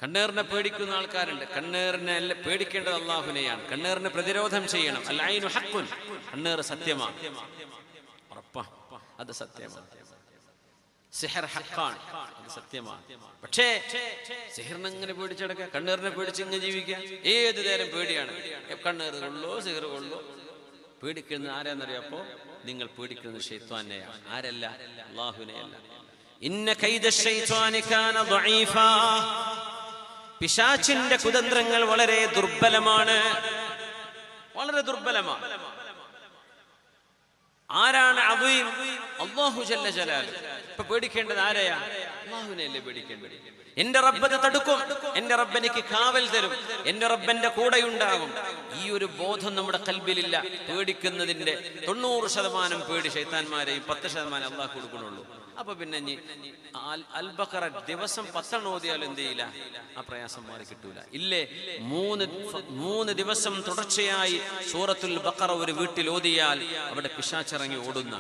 കണ്ണേറിനെ പേടിക്കുന്ന ആൾക്കാരുണ്ട്. കണ്ണേറിനെ പേടിക്കേണ്ടത് അള്ളാഹുവിനെയാണ്. കണ്ണേറിനെ പ്രതിരോധം ചെയ്യണം. അൽ ഐനു ഹഖ്ഖുൻ, കണ്ണേറ് സത്യമാണ്, ഉറപ്പാ, അത് സത്യമാണ്. സിഹർ ഹഖാണ്, അത് സത്യമാണ്. പക്ഷേ സിഹറിനെ ഇങ്ങനെ പേടിച്ചടക്കുക, കണ്ണേറിനെ പേടിച്ച് ഇങ്ങനെ ജീവിക്കുക, ഏത് നേരം പേടിയാണ്. കണ്ണേറ് കൊള്ളോ സിഹർ കൊള്ളോ. പേടിക്കുന്നത് ആരാന്നറിയപ്പോ നിങ്ങൾ പേടിക്കുന്നത് ശൈത്വാനെയാണ്. ആരല്ല? അല്ലാഹുവിനെയല്ല. ഇന്ന കൈദ ശൈത്വാനി കാന ദഈഫാ, പിശാചിന്റെ കുതന്ത്രങ്ങൾ വളരെ ദുർബലമാണ്, വളരെ ദുർബലമാണ്. ആരാണ് അദീം? അല്ലാഹു ജല്ല ജലാലുഹു. ഇപ്പൊ പേടിക്കേണ്ടത് ആരെയാ? അല്ലാഹുവിനെയല്ലേ പേടിക്കേണ്ടത്. എന്റെ റബ്ബ് തടുക്കും, എന്റെ റബ്ബ് എനിക്ക് കാവൽ തരും, എന്റെ റബ്ബന്റെ കൂടെയുണ്ടാകും. ഈ ഒരു ബോധം നമ്മുടെ ഖൽബിലില്ല. പേടിക്കുന്നതിന്റെ 90% പേടി ശൈത്താന്മാരെയും 10% അല്ലാഹു കൊടുക്കണുള്ളൂ. അപ്പൊ പിന്നെ അൽ ബഖറ ദിവസം 10 ഓതിയാലും എന്ത് ചെയ്യില്ല, ആ പ്രയാസം മാറി കിട്ടൂല. ഇല്ലേ, 3 ദിവസം തുടർച്ചയായി സൂറത്തുൽ ബഖറ ഒരു വീട്ടിൽ ഓതിയാൽ അവിടെ പിശാചിറങ്ങി ഓടുന്ന